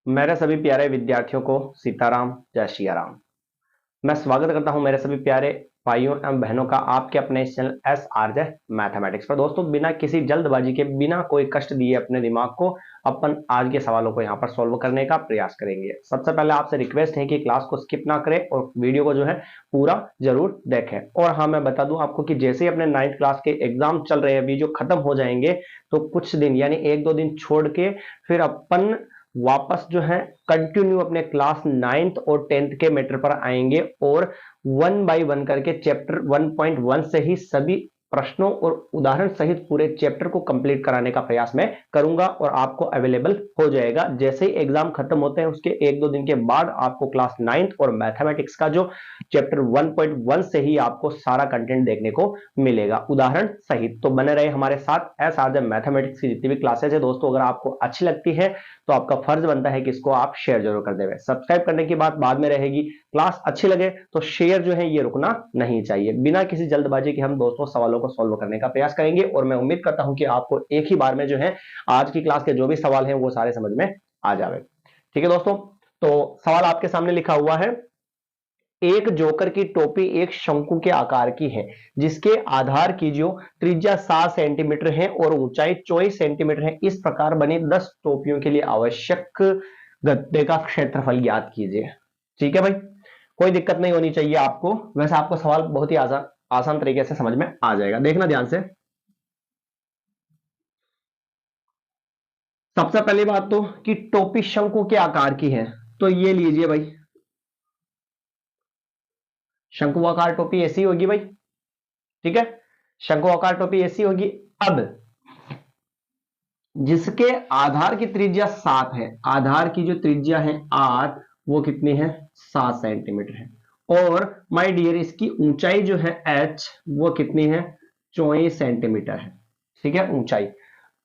मेरे सभी प्यारे विद्यार्थियों को सीताराम जय सिया राम। मैं स्वागत करता हूं मेरे सभी प्यारे भाइयों एवं बहनों का आपके अपने इस channel S R J mathematics पर। दोस्तों, बिना किसी जल्दबाजी के, बिना कोई कष्ट दिए अपने दिमाग को, अपन आज के सवालों को यहां पर सॉल्व करने का प्रयास करेंगे। सबसे पहले आपसे रिक्वेस्ट है कि क्लास को स्किप ना करें और वीडियो को जो है पूरा जरूर देखें। और हाँ, मैं बता दूं आपको कि जैसे ही अपने 9th क्लास के एग्जाम चल रहे हैं अभी जो खत्म हो जाएंगे, तो कुछ दिन यानी 1-2 दिन छोड़ के फिर अपन वापस जो है कंटिन्यू अपने क्लास 9th और 10th के मैटर पर आएंगे और 1 बाय 1 करके चैप्टर 1.1 से ही सभी प्रश्नों और उदाहरण सहित पूरे चैप्टर को कंप्लीट कराने का प्रयास मैं करूंगा और आपको अवेलेबल हो जाएगा। जैसे ही एग्जाम खत्म होते हैं उसके 1-2 दिन के बाद आपको क्लास 9th और मैथमेटिक्स का जो चैप्टर 1.1 से ही आपको सारा कंटेंट देखने को मिलेगा उदाहरण सहित। तो बने रहे हमारे साथ। एस आर जे मैथमेटिक्स की जितनी भी क्लासेस है दोस्तों, अगर आपको अच्छी लगती है तो आपका फर्ज बनता है कि इसको आप शेयर जरूर कर दें। सब्सक्राइब करने की बात बाद में रहेगी। क्लास अच्छी लगे तो शेयर जो है ये रुकना नहीं चाहिए। बिना किसी जल्दबाजी के हम दोस्तों सवालों को सॉल्व करने का प्रयास करेंगे और मैं उम्मीद करता हूं कि आपको एक ही बार में जो है आज की क्लास के जो भी सवाल हैं वो सारे समझ में आ जाए। ठीक है दोस्तों, तो सवाल आपके सामने लिखा हुआ है। एक जोकर की टोपी एक शंकु के आकार की है जिसके आधार की जो त्रिज्या 7 सेंटीमीटर है और ऊंचाई 24 सेंटीमीटर है। इस प्रकार बनी 10 टोपियों के लिए आवश्यक गत्ते का क्षेत्रफल ज्ञात कीजिए। ठीक है भाई, कोई दिक्कत नहीं होनी चाहिए आपको। वैसे आपको सवाल बहुत ही आसान आसान तरीके से समझ में आ जाएगा। देखना ध्यान से। सबसे पहली बात तो कि टोपी शंकु के आकार की है, तो ये लीजिए भाई, शंकु आकार टोपी ऐसी होगी भाई। ठीक है, शंकु आकार टोपी ऐसी होगी। अब जिसके आधार की त्रिज्या 7 है, आधार की जो त्रिज्या है 8, वो कितनी है? 7 सेंटीमीटर है। और माय डियर इसकी ऊंचाई जो है h, वो कितनी है? 24 सेंटीमीटर है। ठीक है, ऊंचाई।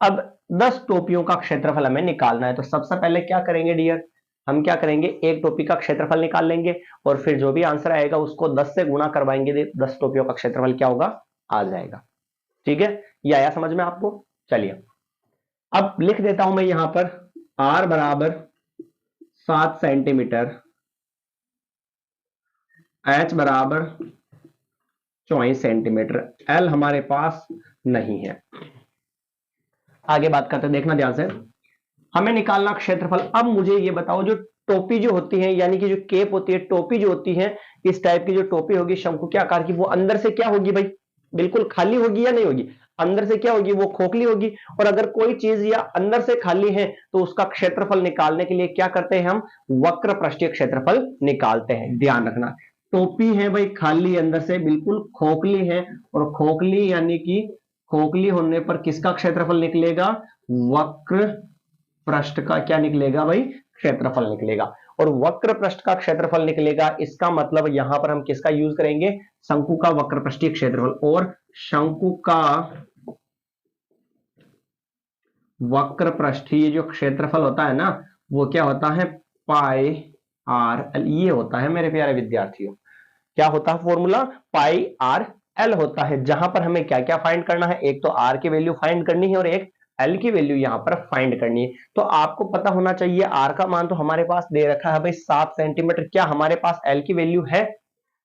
अब 10 टोपियों का क्षेत्रफल हमें निकालना है, तो सबसे पहले क्या करेंगे डियर, हम क्या करेंगे, एक टोपी का क्षेत्रफल निकाल लेंगे और फिर जो भी आंसर आएगा उसको 10 से गुणा करवाएंगे। 10 टोपियों का क्षेत्रफल क्या होगा? आ जाएगा। ठीक है, ये आया समझ में आपको? चलिए अब लिख देता हूं मैं यहां पर r बराबर 7 सेंटीमीटर, h बराबर 24 सेंटीमीटर, l हमारे पास नहीं है। आगे बात करते हैं, देखना ध्यान से। हमें निकालना क्षेत्रफल। अब मुझे ये बताओ, जो टोपी जो होती है यानी कि जो केप होती है, टोपी जो होती है, इस टाइप की जो टोपी होगी शंकु के आकार की, वो अंदर से क्या होगी भाई? बिल्कुल खाली होगी या नहीं होगी? अंदर से क्या होगी? वो खोखली होगी। और अगर कोई चीज या अंदर से खाली है तो उसका क्षेत्रफल निकालने के लिए क्या करते हैं हम? वक्र पृष्ठीय क्षेत्रफल निकालते हैं। ध्यान रखना, टोपी है भाई खाली अंदर से, बिल्कुल खोखली है। और खोखली यानी कि खोखली होने पर किसका क्षेत्रफल निकलेगा? वक्र पृष्ठ का क्या निकलेगा भाई? क्षेत्रफल निकलेगा। और वक्र पृष्ठ का क्षेत्रफल निकलेगा, इसका मतलब यहां पर हम किसका यूज करेंगे? शंकु का वक्र पृष्ठीय क्षेत्रफल। और शंकु का वक्र पृष्ठीय जो क्षेत्रफल होता है ना, वो क्या होता है? पाई आर एल, ये होता है मेरे प्यारे विद्यार्थियों। क्या होता है फॉर्मूला? पाई आर एल होता है। जहां पर हमें क्या क्या फाइंड करना है, एक तो आर की वैल्यू फाइंड करनी है और एक एल की वैल्यू यहां पर फाइंड करनी है। तो आपको पता होना चाहिए आर का मान तो हमारे पास दे रखा है भाई 7 सेंटीमीटर। क्या हमारे पास एल की वैल्यू है?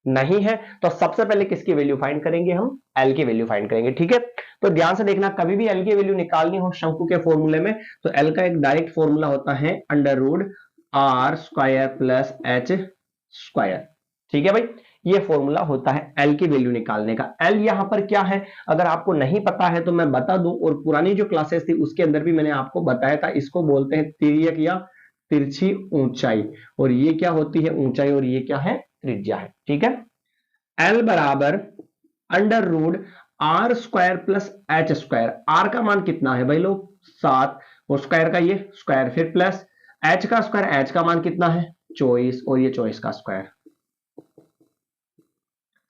नहीं है। तो सबसे पहले किसकी वैल्यू फाइंड करेंगे? हम एल की वैल्यू फाइंड करेंगे। ठीक है, तो ध्यान से देखना, कभी भी एल की वैल्यू निकालनी हो शंकु के फॉर्मूले में तो एल का एक डायरेक्ट फॉर्मूला होता है under root R square plus H square. ठीक है भाई, ये फॉर्मूला होता है एल की वैल्यू निकालने का। एल यहां पर क्या है अगर आपको नहीं पता है तो मैं बता दूं, और पुरानी जो क्लासेस थी उसके अंदर भी मैंने आपको बताया था। इसको बोलते हैं तिर्यक या तिरछी ऊंचाई। और ये क्या होती है? ऊंचाई। और ये क्या है? त्रिज्या है। ठीक है, एल बराबर under root R square plus H square. R का मान कितना है भाई लोग? 7। और स्क्वायर का ये स्क्वायर, फिर प्लस एच का स्क्वायर, एच का मान कितना है? 24। और ये 24 का स्क्वायर।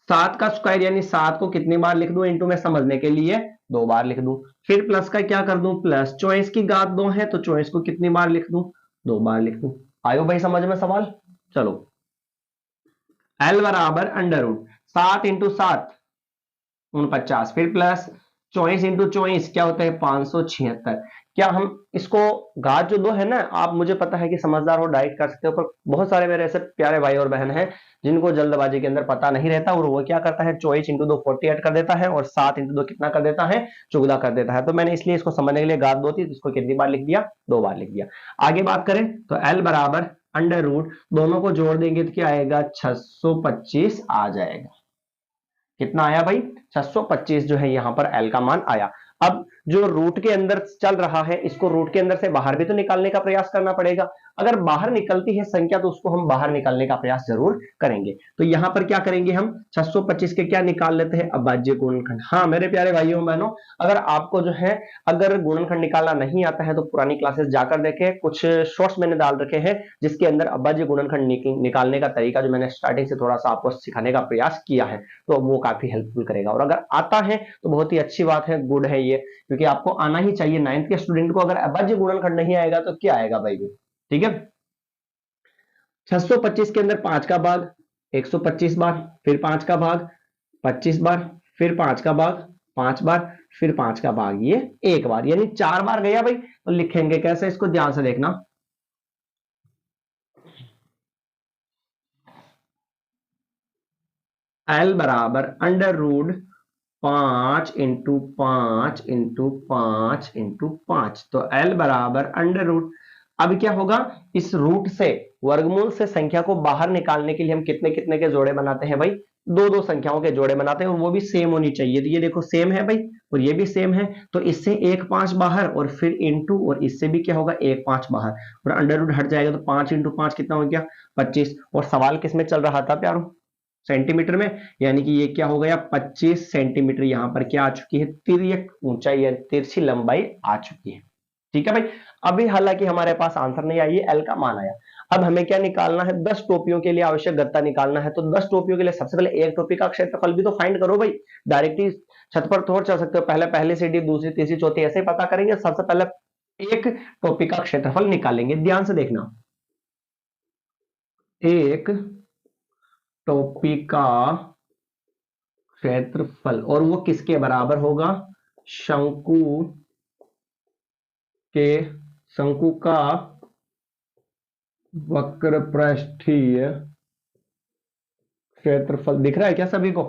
7 का स्क्वायर यानी 7 को कितनी बार लिख दूं इंटू में समझने के लिए? 2 बार लिख दूं। फिर प्लस का क्या कर दूं? प्लस 24 की घात 2 है तो 24 को कितनी बार लिख दूं? 2 बार लिख दूं। आयो भाई समझ में सवाल? चलो, एल बराबर अंडर रूट 7 इंटू 7 49, फिर प्लस 24 इंटू 24 क्या होता है? 576। क्या हम इसको घात जो 2 है ना, आप मुझे पता है कि समझदार हो डायरेक्ट कर सकते हो, पर बहुत सारे मेरे ऐसे प्यारे भाई और बहन हैं जिनको जल्दबाजी के अंदर पता नहीं रहता और वो क्या करता है 24 इंटू 2 48 कर देता है और 7 इंटू 2 कितना कर देता है 14 कर देता है। तो मैंने इसलिए इसको समझने के लिए घात 2 थी, इसको कितनी बार लिख दिया 2 बार लिख दिया। आगे बात करें तो एल बराबर अंडर रूट, दोनों को जोड़ देंगे तो क्या आएगा 625 आ जाएगा। कितना आया भाई 625 जो है यहां पर एल का मान आया। अब जो रूट के अंदर चल रहा है इसको रूट के अंदर से बाहर भी तो निकालने का प्रयास करना पड़ेगा। अगर बाहर निकलती है संख्या तो उसको हम बाहर निकालने का प्रयास जरूर करेंगे। तो यहां पर क्या करेंगे हम 625 के क्या निकाल लेते हैं अभाज्य गुणनखंड। हाँ मेरे प्यारे भाइयों बहनों, अगर आपको जो है अगर गुणनखंड निकालना नहीं आता है तो पुरानी क्लासेस जाकर देखें, कुछ शॉर्ट्स मैंने डाल रखे हैं जिसके अंदर अभाज्य गुणनखंड निकालने का तरीका जो मैंने स्टार्टिंग से थोड़ा सा आपको सिखाने का प्रयास किया है, तो वो काफी हेल्पफुल करेगा। और अगर आता है तो बहुत ही अच्छी बात है, गुड है ये, क्योंकि आपको आना ही चाहिए। 9th के स्टूडेंट को अगर अभाज्य गुणनखंड नहीं आएगा तो क्या आएगा भाई, ठीक है। 625 के अंदर 5 का भाग 125 बार, फिर 5 का भाग 25 बार, फिर 5 का भाग 5 बार, फिर 5 का भाग ये 1 बार, यानी 4 बार गया भाई। तो लिखेंगे कैसे, इसको ध्यान से देखना। एल बराबर under root 5 into 5 into 5 into 5, तो एल बराबर अंडर रूट। अब क्या होगा, इस रूट से वर्गमूल से संख्या को बाहर निकालने के लिए हम कितने कितने के जोड़े बनाते हैं भाई, दो दो संख्याओं के जोड़े बनाते हैं और वो भी सेम होनी चाहिए। तो ये देखो सेम है भाई और ये भी सेम है, तो इससे 1 5 बाहर और फिर इंटू, और इससे भी क्या होगा 1 5 बाहर और अंडर रूट हट जाएगा, तो 5 इंटू 5 कितना हो गया 25। और सवाल किस में चल रहा था प्यारो, सेंटीमीटर में, यानी कि ये क्या हो गया 25 सेंटीमीटर यहां पर क्या आ चुकी है तिर्यक ऊंचाई या तिरछी लंबाई आ चुकी है। ठीक है भाई। अभी हालांकि हमारे पास आंसर नहीं आई, एल का मान आया। अब हमें क्या निकालना है, 10 टोपियों के लिए आवश्यक गत्ता निकालना है। तो 10 टोपियों के लिए सबसे पहले एक टोपी का क्षेत्रफल भी तो फाइंड करो भाई। डायरेक्टली छत पर थोड़ा चल सकते हो, पहले पहली सीढ़ी दूसरी तीसरी चौथी ऐसे ही पता करेंगे। सबसे पहले एक टोपी का क्षेत्रफल निकालेंगे, ध्यान से देखना। एक टोपी का क्षेत्रफल, और वो किसके बराबर होगा, शंकु का वक्र पृष्ठीय क्षेत्रफल। दिख रहा है क्या सभी को,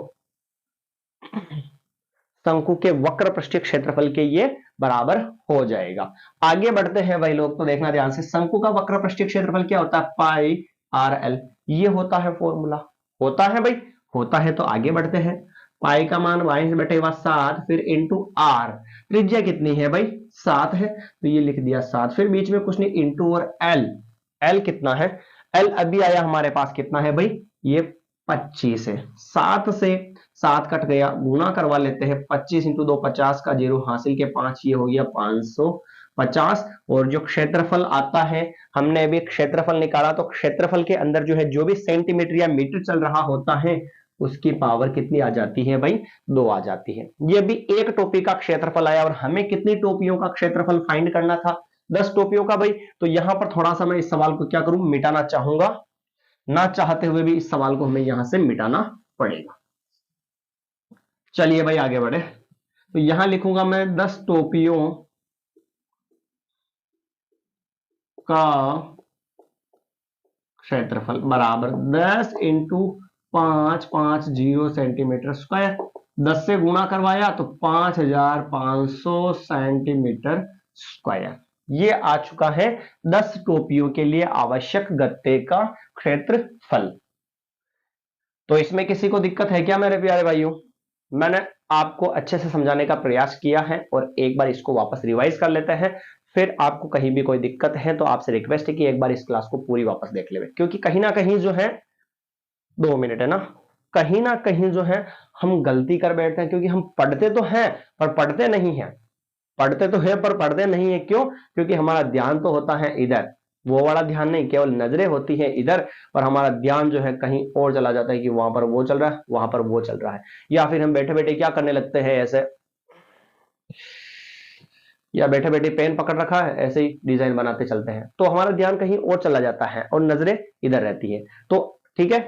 शंकु के वक्र पृष्ठीय क्षेत्रफल के ये बराबर हो जाएगा। आगे बढ़ते हैं भाई लोग, तो देखना ध्यान से। शंकु का वक्र पृष्ठीय क्षेत्रफल क्या होता है, पाई आर एल, ये होता है फॉर्मूला। होता है भाई, होता है। तो आगे बढ़ते हैं। पाई का मान वाई से बटेगा 7, फिर इंटू आर, त्रिज्या कितनी है भाई 7 है, तो ये लिख दिया 7, फिर बीच में कुछ नहीं इंटू, और एल, एल कितना है, एल अभी आया हमारे पास कितना है भाई, ये 25 है। 7 से 7 कट गया, गुना करवा लेते हैं। 25 इंटू 2 50 का जीरो हासिल के 5, ये हो गया 550। और जो क्षेत्रफल आता है, हमने अभी क्षेत्रफल निकाला, तो क्षेत्रफल के अंदर जो है जो भी सेंटीमीटर या मीटर चल रहा होता है उसकी पावर कितनी आ जाती है भाई 2 आ जाती है। ये भी एक टोपी का क्षेत्रफल आया और हमें कितनी टोपियों का क्षेत्रफल फाइंड करना था, 10 टोपियों का भाई। तो यहां पर थोड़ा सा मैं इस सवाल को क्या करूं, मिटाना चाहूंगा, ना चाहते हुए भी इस सवाल को हमें यहां से मिटाना पड़ेगा। चलिए भाई आगे बढ़े। तो यहां लिखूंगा मैं 10 टोपियों का क्षेत्रफल बराबर 10 इंटू 550 सेंटीमीटर स्क्वायर। 10 से गुणा करवाया तो 5500 सेंटीमीटर स्क्वायर। ये आ चुका है 10 टोपियों के लिए आवश्यक गत्ते का क्षेत्रफल। तो इसमें किसी को दिक्कत है क्या मेरे प्यारे भाइयों, मैंने आपको अच्छे से समझाने का प्रयास किया है और एक बार इसको वापस रिवाइज कर लेते हैं। फिर आपको कहीं भी कोई दिक्कत है तो आपसे रिक्वेस्ट है कि एक बार इस क्लास को पूरी वापस देख ले, क्योंकि कहीं ना कहीं जो है 2 मिनट है ना, कहीं ना कहीं जो है हम गलती कर बैठते हैं, क्योंकि हम पढ़ते तो हैं पर पढ़ते नहीं है, पढ़ते तो है पर पढ़ते नहीं है। क्यों, क्योंकि हमारा ध्यान तो होता है इधर, वो वाला ध्यान नहीं, केवल नजरें होती है इधर, पर हमारा ध्यान जो है कहीं और चला जाता है कि वहां पर वो चल रहा है, वहां पर वो चल रहा है, या फिर हम बैठे बैठे क्या करने लगते हैं ऐसे, या बैठे बैठे पेन पकड़ रखा है ऐसे ही डिजाइन बनाते चलते हैं, तो हमारा ध्यान कहीं और चला जाता है और नजरें इधर रहती है। तो ठीक है,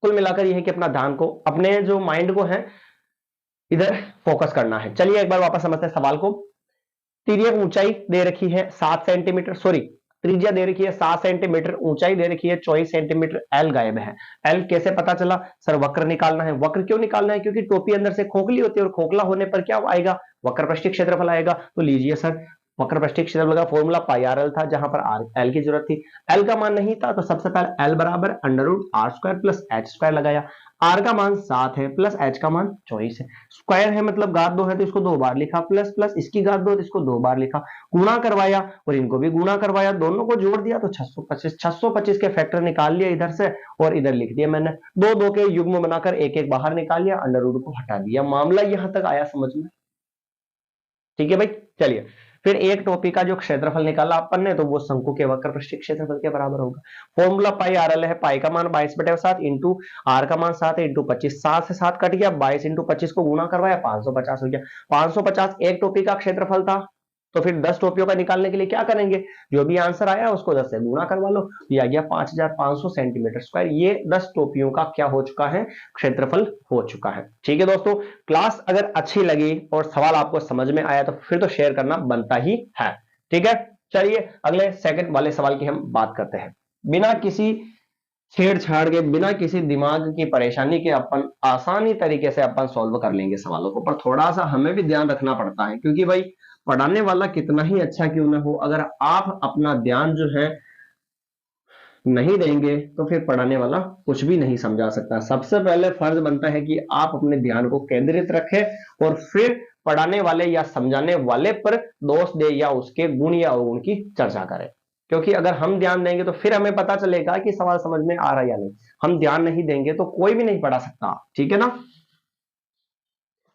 कुल मिलाकर यह है कि अपना ध्यान को, अपने जो माइंड को है इधर फोकस करना है। चलिए एक बार वापस समझते हैं सवाल को। तिर्यक ऊंचाई दे रखी है 7 सेंटीमीटर, सॉरी त्रिज्या दे रखी है 7 सेंटीमीटर, ऊंचाई दे रखी है 24 सेंटीमीटर, एल गायब है। एल कैसे पता चला सर? वक्र निकालना है। वक्र क्यों निकालना है? क्योंकि टोपी अंदर से खोखली होती है और खोखला होने पर क्या आएगा? वक्रपृष्ठीय क्षेत्रफल आएगा। तो लीजिए सर, वक्रपृष्ठीय क्षेत्रफल का फॉर्मूला पाई आर एल था, जहां पर आर एल की जरूरत थी। एल का मान नहीं था तो सबसे पहले एल बराबर under root R square plus H square लगाया। आर का मान 7 है प्लस एच का मान 24 है। स्क्वायर है मतलब घात 2 है तो इसको 2 बार लिखा, प्लस प्लस इसकी घात 2 तो इसको 2 बार लिखा, गुणा करवाया और इनको भी गुणा करवाया, दोनों को जोड़ दिया तो 625 के फैक्टर निकाल लिया इधर से और इधर लिख दिया मैंने। दो दो के युग्म बनाकर एक एक बाहर निकाल लिया, अंडर रूट को हटा दिया। मामला यहां तक आया समझ में? ठीक है भाई, चलिए फिर एक टोपी का जो क्षेत्रफल निकाला अपन ने तो वो शंकु के वक्रपृष्ठीय क्षेत्रफल के बराबर होगा। फॉर्मूला पाई आर एल है, पाई का मान 22/7 इंटू आर का मान 7 है इंटू 25, 7 से 7 कट गया, 22 इंटू 25 को गुणा करवाया 550 हो गया। 550 एक टोपी का क्षेत्रफल था, तो फिर 10 टोपियों का निकालने के लिए क्या करेंगे? जो भी आंसर आया उसको 10 से गुणा करवा लो, ये आ गया 5500 सेंटीमीटर स्क्वायर। ये 10 टोपियों का क्या हो चुका है? क्षेत्रफल हो चुका है। ठीक है दोस्तों, क्लास अगर अच्छी लगी और सवाल आपको समझ में आया तो फिर तो शेयर करना बनता ही है। ठीक है, चलिए अगले सेकंड वाले सवाल की हम बात करते हैं। बिना किसी छेड़छाड़ के, बिना किसी दिमाग की परेशानी के अपन आसानी तरीके से अपन सॉल्व कर लेंगे सवालों को, पर थोड़ा सा हमें भी ध्यान रखना पड़ता है, क्योंकि भाई पढ़ाने वाला कितना ही अच्छा क्यों ना हो, अगर आप अपना ध्यान जो है नहीं देंगे तो फिर पढ़ाने वाला कुछ भी नहीं समझा सकता। सबसे पहले फर्ज बनता है कि आप अपने ध्यान को केंद्रित रखें और फिर पढ़ाने वाले या समझाने वाले पर दोष दे या उसके गुण या अवगुण की चर्चा करें। क्योंकि अगर हम ध्यान देंगे तो फिर हमें पता चलेगा कि सवाल समझ में आ रहा है या नहीं। हम ध्यान नहीं देंगे तो कोई भी नहीं पढ़ा सकता। ठीक है ना?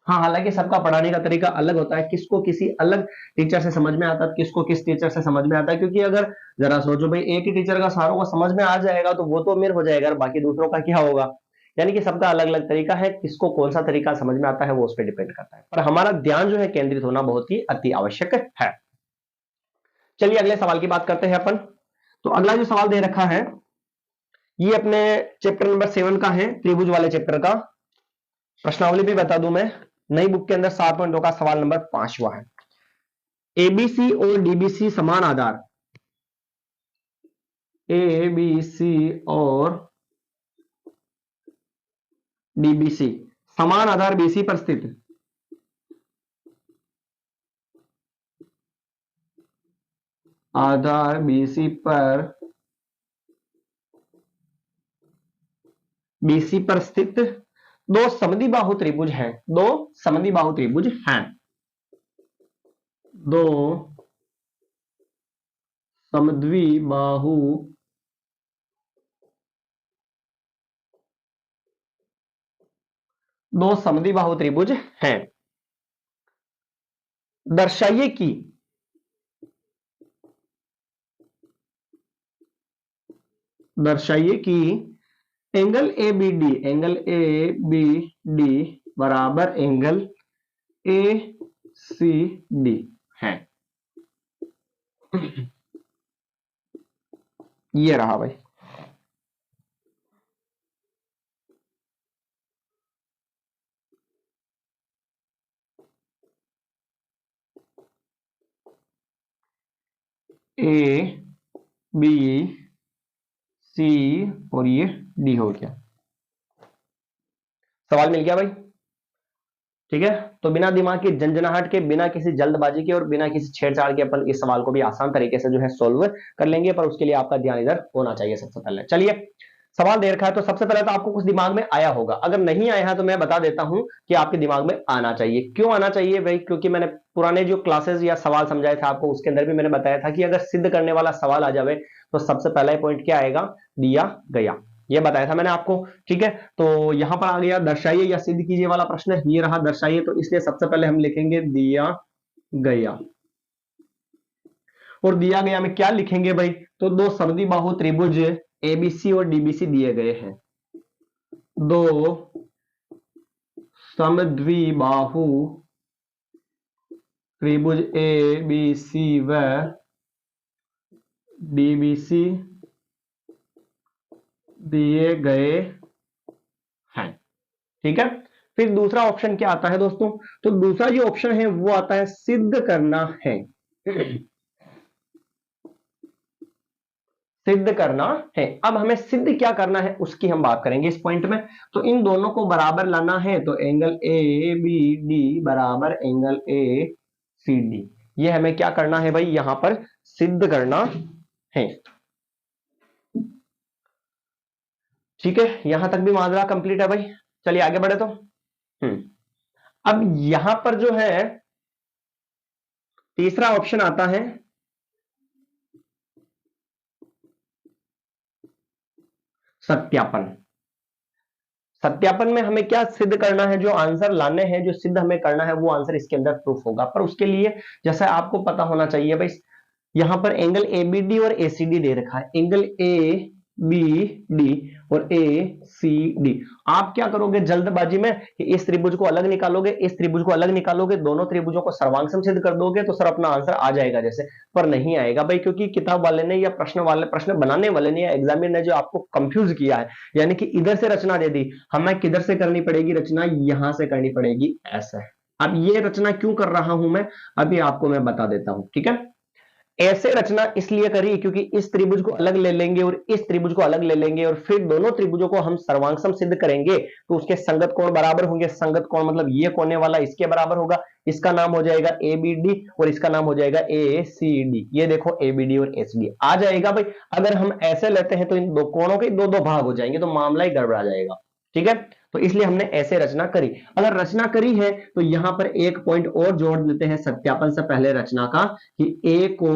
हाँ, हालांकि सबका पढ़ाने का तरीका अलग होता है, किसको किसी अलग टीचर से समझ में आता है, किसको किस टीचर से समझ में आता है। क्योंकि अगर जरा सोचो भाई, एक ही टीचर का सारों को समझ में आ जाएगा तो वो तो अमीर हो जाएगा, बाकी दूसरों का क्या होगा? यानी कि सबका अलग अलग तरीका है, किसको कौन सा तरीका समझ में आता है वो उस पर डिपेंड करता है। पर हमारा ध्यान जो है केंद्रित होना बहुत ही अति आवश्यक है। चलिए अगले सवाल की बात करते हैं अपन। तो अगला जो सवाल दे रखा है ये अपने चैप्टर नंबर 7 का है, त्रिभुज वाले चैप्टर का। प्रश्नावली भी बता दूं मैं, नई बुक के अंदर 7.2 का सवाल नंबर 5वां है। एबीसी और डीबीसी समान आधार, एबीसी और डीबीसी समान आधार बीसी पर स्थित आधार बीसी पर स्थित दो समद्विबाहु त्रिभुज हैं, दो समद्विबाहु त्रिभुज हैं, दो समद्विबाहु त्रिभुज हैं। दर्शाइए कि एंगल ए बी डी बराबर एंगल ए सी डी है। ये रहा भाई। ए बी सी और ये डी हो गया। सवाल मिल गया भाई? ठीक है, तो बिना दिमाग की झंझनाहट के, बिना किसी जल्दबाजी के और बिना किसी छेड़छाड़ के अपन इस सवाल को भी आसान तरीके से जो है सोल्व कर लेंगे, पर उसके लिए आपका ध्यान इधर होना चाहिए सबसे पहले। चलिए सवाल दे रखा है तो सबसे पहले तो आपको कुछ दिमाग में आया होगा, अगर नहीं आया है तो मैं बता देता हूं कि आपके दिमाग में आना चाहिए। क्यों आना चाहिए भाई? क्योंकि मैंने पुराने जो क्लासेस या सवाल समझाए थे आपको, उसके अंदर भी मैंने बताया था कि अगर सिद्ध करने वाला सवाल आ जाए तो सबसे पहला पॉइंट क्या आएगा? दिया गया, ये बताया था मैंने आपको। ठीक है, तो यहां पर आ गया दर्शाइए या सिद्ध कीजिए वाला प्रश्न, ये रहा दर्शाइए, तो इसलिए सबसे पहले हम लिखेंगे दिया गया। और दिया गया में क्या लिखेंगे भाई? तो दो समद्विबाहु त्रिभुज एबीसी और डीबीसी दिए गए हैं, दो समद्विबाहु त्रिभुज ए बी सी व डीबीसी दिए गए हैं। ठीक है, फिर दूसरा ऑप्शन क्या आता है दोस्तों? तो दूसरा जो ऑप्शन है वो आता है सिद्ध करना है। सिद्ध करना है। अब हमें सिद्ध क्या करना है उसकी हम बात करेंगे इस पॉइंट में। तो इन दोनों को बराबर लाना है, तो एंगल ए बी डी बराबर एंगल ए सी डी, ये हमें क्या करना है भाई, यहां पर सिद्ध करना है। ठीक है, यहां तक भी माजरा कंप्लीट है भाई। चलिए आगे बढ़े तो। अब यहां पर जो है तीसरा ऑप्शन आता है सत्यापन। सत्यापन में हमें क्या सिद्ध करना है, जो आंसर लाने हैं, जो सिद्ध हमें करना है वो आंसर इसके अंदर प्रूफ होगा। पर उसके लिए जैसा आपको पता होना चाहिए भाई, यहां पर एंगल एबीडी और एसीडी दे रखा है, एंगल ए बी डी और ए सी डी। आप क्या करोगे जल्दबाजी में कि इस त्रिभुज को अलग निकालोगे, इस त्रिभुज को अलग निकालोगे, दोनों त्रिभुजों को सर्वांग सिद्ध कर दोगे तो सर अपना आंसर आ जाएगा जैसे। पर नहीं आएगा भाई, क्योंकि किताब वाले ने या प्रश्न बनाने वाले ने या एग्जामिनर ने जो आपको कंफ्यूज किया है, यानी कि इधर से रचना दे दी, हमें किधर से करनी पड़ेगी रचना, यहां से करनी पड़ेगी ऐसे। अब ये रचना क्यों कर रहा हूं मैं, अभी आपको मैं बता देता हूं। ठीक है, ऐसे रचना इसलिए करी क्योंकि इस त्रिभुज को अलग ले लेंगे और इस त्रिभुज को अलग ले लेंगे और फिर दोनों त्रिभुजों को हम सर्वांग सिद्ध करेंगे तो उसके संगत कोण बराबर होंगे। संगत कोण मतलब ये कोने वाला इसके बराबर होगा, इसका नाम हो जाएगा ए बी डी और इसका नाम हो जाएगा ए सी डी। ये देखो ए बी डी और एस डी आ जाएगा भाई। अगर हम ऐसे लेते हैं तो इन दो कोणों के दो दो भाग हो जाएंगे तो मामला ही गड़बड़ा जाएगा। ठीक है, तो इसलिए हमने ऐसे रचना करी। अगर रचना करी है तो यहां पर एक पॉइंट और जोड़ देते हैं सत्यापन से पहले रचना का, कि ए को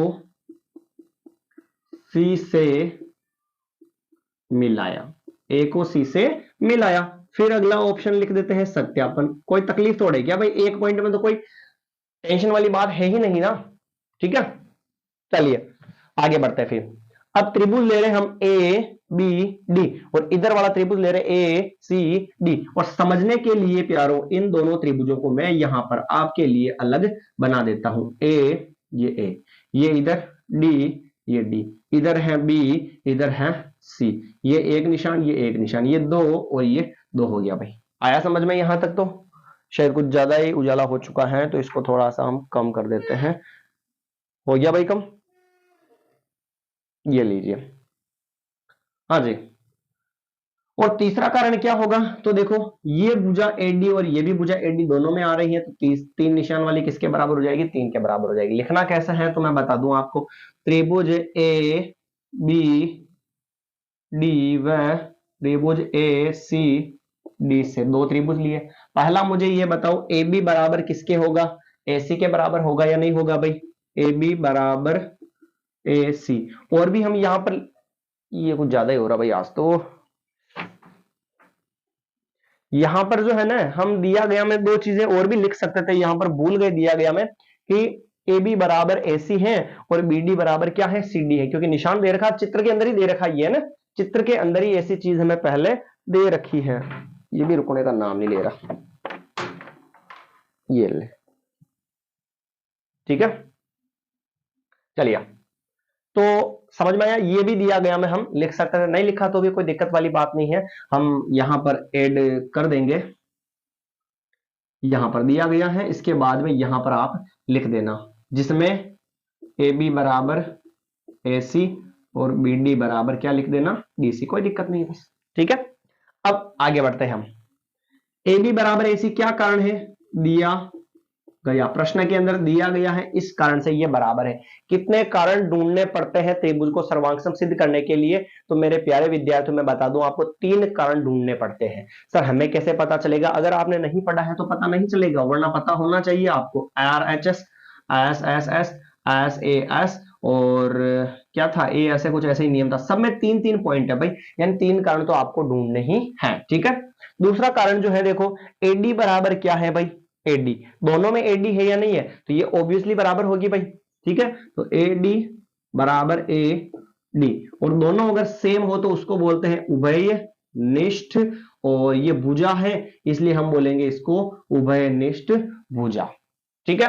सी से मिलाया, ए को सी से मिलाया। फिर अगला ऑप्शन लिख देते हैं सत्यापन। कोई तकलीफ थोड़े क्या भाई, एक पॉइंट में तो कोई टेंशन वाली बात है ही नहीं ना। ठीक है, चलिए आगे बढ़ते हैं। फिर अब त्रिभुज ले रहे हम ए बी डी और इधर वाला त्रिभुज ले रहे ए सी डी। और समझने के लिए प्यारों इन दोनों त्रिभुजों को मैं यहां पर आपके लिए अलग बना देता हूं। ए, ये इधर डी, ये डी, इधर है बी, इधर है सी, ये एक निशान, ये एक निशान, ये दो और ये दो हो गया भाई। आया समझ में यहां तक? तो शायद कुछ ज्यादा ही उजाला हो चुका है तो इसको थोड़ा सा हम कम कर देते हैं। हो गया भाई कम? ये लीजिए, हाँ जी। और तीसरा कारण क्या होगा, तो देखो ये भुजा एडी और ये भी भुजा एडी दोनों में आ रही है, तो तीन निशान वाली किसके बराबर हो जाएगी, 3 के बराबर हो जाएगी। लिखना कैसा है तो मैं बता दूं आपको, त्रिभुज ए बी डी व त्रिभुज ए सी डी से दो त्रिभुज लिए। पहला मुझे ये बताओ ए बी बराबर किसके होगा, ए सी के बराबर होगा या नहीं होगा भाई, ए बी बराबर ए सी। और भी हम यहां पर, ये कुछ ज्यादा ही हो रहा भाई आज तो, यहां पर जो है ना हम दिया गया में दो चीजें और भी लिख सकते थे, यहां पर भूल गए दिया गया में कि ए बी बराबर ए सी है और बी डी बराबर क्या है, सी डी है, क्योंकि निशान दे रखा चित्र के अंदर ही दे रखा, ये है ना चित्र के अंदर ही ऐसी चीज हमें पहले दे रखी है। ये भी रुकने का नाम नहीं ले रहा, ये ले। ठीक है, चलिए तो समझ में आया। ये भी दिया गया में हम लिख सकते थे, नहीं लिखा तो भी कोई दिक्कत वाली बात नहीं है, हम यहां पर ऐड कर देंगे। यहां पर दिया गया है, इसके बाद में यहां पर आप लिख देना, जिसमें ए बी बराबर ए सी और बी डी बराबर क्या लिख देना, डी सी। कोई दिक्कत नहीं है बस। ठीक है, अब आगे बढ़ते हैं हम। ए बी बराबर ए सी क्या कारण है, दिया गया, प्रश्न के अंदर दिया गया है, इस कारण से ये बराबर है। कितने कारण ढूंढने पड़ते हैं त्रिभुज को सर्वांग सिद्ध करने के लिए, तो मेरे प्यारे विद्यार्थियों मैं बता दूं आपको 3 कारण ढूंढने पड़ते हैं। सर हमें कैसे पता चलेगा, अगर आपने नहीं पढ़ा है तो पता नहीं चलेगा, वरना पता होना चाहिए आपको। R H S, S S S, S A S और क्या था ए, ऐसे कुछ ऐसे ही नियम था, सब में 3-3 पॉइंट है भाई, यानी 3 कारण तो आपको ढूंढने ही है। ठीक है, दूसरा कारण जो है देखो, एडी बराबर क्या है भाई, एडी, दोनों में एडी है या नहीं है, तो ये ऑब्वियसली बराबर होगी भाई। ठीक है, तो एडी बराबर ए डी, और दोनों अगर सेम हो तो उसको बोलते हैं उभयनिष्ठ, और ये भुजा है इसलिए हम बोलेंगे इसको उभयनिष्ठ भुजा। ठीक है,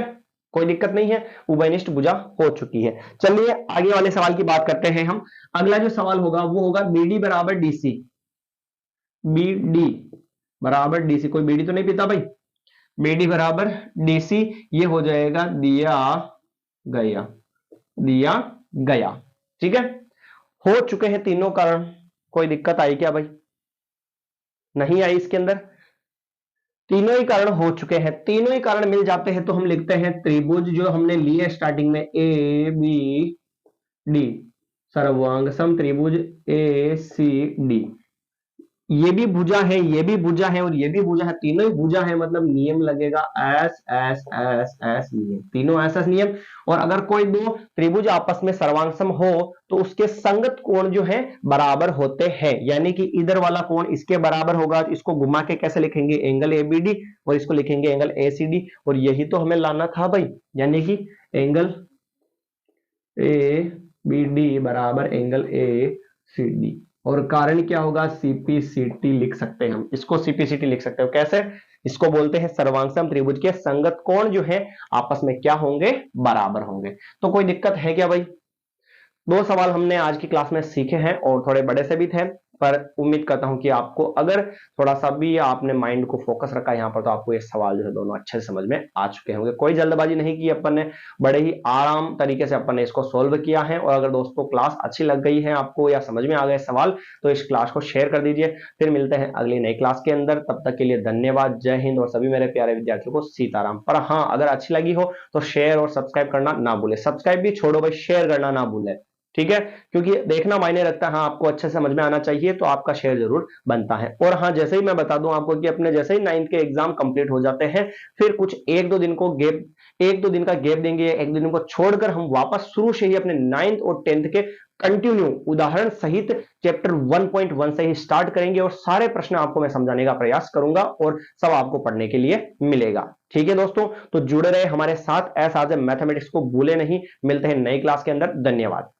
कोई दिक्कत नहीं है, उभयनिष्ठ भुजा हो चुकी है। चलिए आगे वाले सवाल की बात करते हैं हम। अगला जो सवाल होगा वो होगा बीडी बराबर डीसी, बीडी बराबर डीसी, कोई बीडी तो नहीं पीता भाई, बीडी बराबर डीसी, ये हो जाएगा दिया गया, दिया गया। ठीक है, हो चुके हैं तीनों कारण। कोई दिक्कत आई क्या भाई? नहीं आई इसके अंदर। तीनों ही कारण हो चुके हैं, तीनों ही कारण मिल जाते हैं तो हम लिखते हैं त्रिभुज जो हमने लिए स्टार्टिंग में ए बी डी, सर्वांग सम त्रिभुज ए सी डी। ये भी भुजा है, ये भी भुजा है और ये भी भुजा है, तीनों ही भुजा है, मतलब नियम लगेगा एस एस एस एस नियम, तीनों एस एस नियम। और अगर कोई दो त्रिभुज आपस में सर्वांगसम हो तो उसके संगत कोण जो है बराबर होते हैं, यानी कि इधर वाला कोण इसके बराबर होगा। तो इसको घुमा के कैसे लिखेंगे? एंगल एबीडी, और इसको लिखेंगे एंगल एसीडी। और यही तो हमें लाना था भाई, यानी कि एंगल ए बी डी बराबर एंगल ए सी डी। और कारण क्या होगा? सीपीसीटी लिख सकते हैं हम इसको, सीपीसीटी लिख सकते हो कैसे? इसको बोलते हैं सर्वांगसम त्रिभुज के संगत कोण जो है आपस में क्या होंगे? बराबर होंगे। तो कोई दिक्कत है क्या भाई? दो सवाल हमने आज की क्लास में सीखे हैं और थोड़े बड़े से भी थे, पर उम्मीद करता हूं कि आपको अगर थोड़ा सा भी आपने माइंड को फोकस रखा यहाँ पर तो आपको ये सवाल जो है दोनों अच्छे से समझ में आ चुके होंगे। कोई जल्दबाजी नहीं की अपन ने, बड़े ही आराम तरीके से अपन ने इसको सोल्व किया है। और अगर दोस्तों क्लास अच्छी लग गई है आपको या समझ में आ गए सवाल तो इस क्लास को शेयर कर दीजिए। फिर मिलते हैं अगली नई क्लास के अंदर, तब तक के लिए धन्यवाद, जय हिंद और सभी मेरे प्यारे विद्यार्थियों को सीताराम। पर हाँ, अगर अच्छी लगी हो तो शेयर और सब्सक्राइब करना ना भूले, सब्सक्राइब भी छोड़ो भाई, शेयर करना ना भूले। ठीक है, क्योंकि देखना मायने रखता है। हाँ, आपको अच्छे से समझ में आना चाहिए तो आपका शेयर जरूर बनता है। और हाँ, जैसे ही मैं बता दूं आपको कि अपने जैसे ही 9th के एग्जाम कंप्लीट हो जाते हैं फिर कुछ एक दो दिन का गैप देंगे, एक दो दिन को छोड़कर हम वापस शुरू से ही अपने 9th और 10th के कंटिन्यू उदाहरण सहित चैप्टर 1.1 से ही स्टार्ट करेंगे और सारे प्रश्न आपको मैं समझाने का प्रयास करूंगा और सब आपको पढ़ने के लिए मिलेगा। ठीक है दोस्तों, तो जुड़े रहे हमारे साथ। ऐसा मैथमेटिक्स को भूले नहीं। मिलते हैं नई क्लास के अंदर। धन्यवाद।